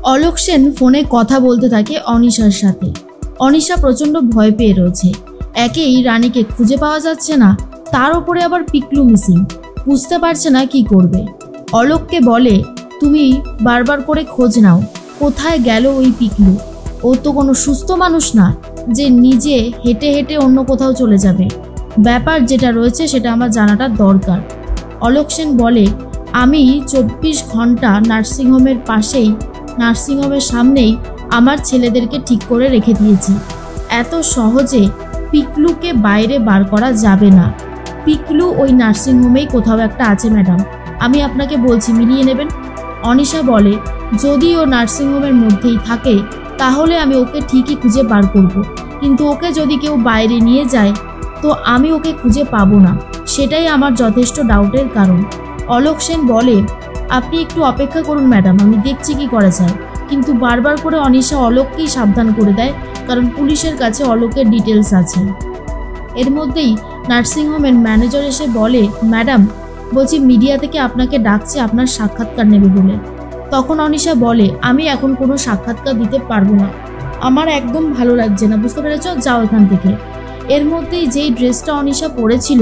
অলোক সেন ফোনে কথা বলতে থাকে অনিশার সাথে। অনিশা প্রচণ্ড ভয় পেয়ে রয়েছে। একেই রানীকে খুঁজে পাওয়া যাচ্ছে না, তার উপরে আবার পিকলু মিসিং, বুঝতে পারছে না কি করবে। অলোককে বলে, তুমি বারবার করে খোঁজ নাও, কোথায় গেল ওই পিকলু। ও তো কোনো সুস্থ মানুষ না যে নিজে হেঁটে হেঁটে অন্য কোথাও চলে যাবে। ব্যাপার যেটা রয়েছে সেটা আমার জানাটা দরকার। অলোক সেন বলে, আমি 24 ঘন্টা নার্সিংহোমের পাশেই, নার্সিংহোমের সামনেই আমার ছেলেদেরকে ঠিক করে রেখে দিয়েছি। এত সহজে পিকলুকে বাইরে বার করা যাবে না। পিকলু ওই নার্সিংহোমেই কোথাও একটা আছে ম্যাডাম, আমি আপনাকে বলছি, মিলিয়ে নেবেন। অনিশা বলে, যদি ও নার্সিংহোমের মধ্যেই থাকে তাহলে আমি ওকে ঠিকই খুঁজে বার করব, কিন্তু ওকে যদি কেউ বাইরে নিয়ে যায় তো আমি ওকে খুঁজে পাবো না, সেটাই আমার যথেষ্ট ডাউটের কারণ। অলোক সেন বলে, আপনি একটু অপেক্ষা করুন ম্যাডাম, আমি দেখছি কি করা যায়। কিন্তু বারবার করে অনিশা অলোককেই সাবধান করে দেয়, কারণ পুলিশের কাছে অলোকের ডিটেলস আছে। এর মধ্যেই নার্সিংহোমের ম্যানেজার এসে বলে, ম্যাডাম বলছি মিডিয়া থেকে আপনাকে ডাকছে আপনার সাক্ষাৎকার নেবে বলে। তখন অনিশা বলে, আমি এখন কোনো সাক্ষাৎকার দিতে পারবো না, আমার একদম ভালো লাগছে না, বুঝতে পেরেছ, যাও এখান থেকে। এর মধ্যেই যেই ড্রেসটা অনিশা পরেছিল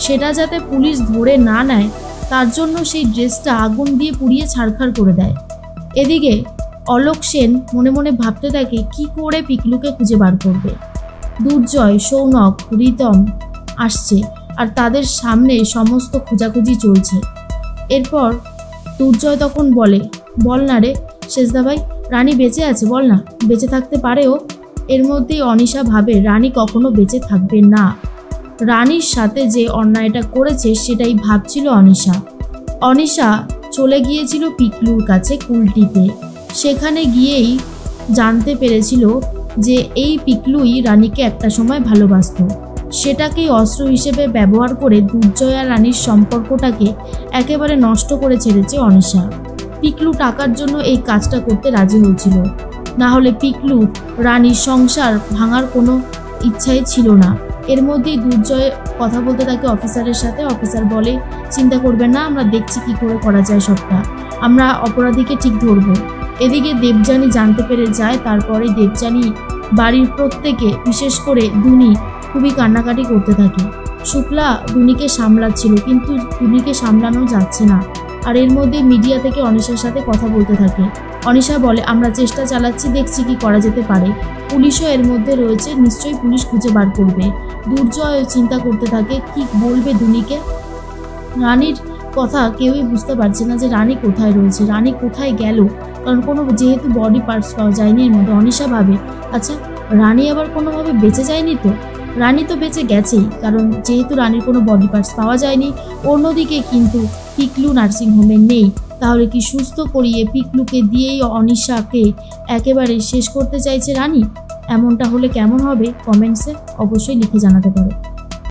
সেটা যাতে পুলিশ ধরে না নেয় তার জন্য সেই ড্রেসটা আগুন দিয়ে পুড়িয়ে ছারখার করে দেয়। এদিকে অলোক সেন মনে মনে ভাবতে থাকে কি করে পিকলুকে খুঁজে বার করবে। দুর্জয়, সৌনক, রিতম আসছে আর তাদের সামনে সমস্ত খোঁজাখুঁজি চলছে। এরপর দুর্জয় তখন বলে, বল না রে শেষদা ভাই, রানী বেঁচে আছে, বল না, বেঁচে থাকতে পারে ও। এর মধ্যেই অনিশা ভাবে রানী কখনো বেঁচে থাকবে না। রানীর সাথে যে অন্যায়টা করেছে সেটাই ভাবছিল অনিশা। অনিশা চলে গিয়েছিল পিকলুর কাছে কুলটিতে। সেখানে গিয়েই জানতে পেরেছিল যে এই পিকলুই রানীকে একটা সময় ভালোবাসত। সেটাকেই অস্ত্র হিসেবে ব্যবহার করে দুর্জয় আর রানীর সম্পর্কটাকে একেবারে নষ্ট করে ছেড়েছে অনিশা। পিকলু টাকার জন্য এই কাজটা করতে রাজি হয়েছিল, না হলে পিকলু রানীর সংসার ভাঙার কোনো ইচ্ছাই ছিল না। এর মধ্যেই দুর্জয় কথা বলতে থাকে অফিসারের সাথে। অফিসার বলে, চিন্তা করবেন না, আমরা দেখছি কি করে করা যায় সবটা, আমরা অপরাধীকে ঠিক ধরবো। এদিকে দেবযানী জানতে পেরে যায়। তারপরে দেবযানী বাড়ির প্রত্যেকে, বিশেষ করে দুনি, খুবই কান্নাকাটি করতে থাকে। শুক্লা দুনিকে সামলাচ্ছিল, কিন্তু দুনিকে সামলানো যাচ্ছে না। আর এর মধ্যে মিডিয়া থেকে অনিশার সাথে কথা বলতে থাকে। অনিশা বলে, আমরা চেষ্টা চালাচ্ছি, দেখছি কি করা যেতে পারে। পুলিশও এর মধ্যে রয়েছে, নিশ্চয়ই পুলিশ খুঁজে বার করবে। দুর্জয় চিন্তা করতে থাকে কি বলবে দুনিকে। রানীর কথা কেউই বুঝতে পারছে না যে রানী কোথায় রয়েছে, রানী কোথায় গেল, কারণ কোনো যেহেতু বডি পার্টস পাওয়া যায়নি এর মধ্যে। অনিশা ভাবে, আচ্ছা রানী আবার কোনোভাবে বেঁচে যায়নি তো? রানী তো বেঁচে গেছেই, কারণ যেহেতু রানীর কোনো বডি পার্টস পাওয়া যায়নি। অন্যদিকে কিন্তু পিকলু নার্সিংহোমে নেই, তাহলে কি সুস্থ করিয়ে পিকলুকে দিয়েই অনিশাকে একেবারে শেষ করতে চাইছে রানী? এমনটা হলে কেমন হবে কমেন্টসে অবশ্যই লিখে জানাতে পারো।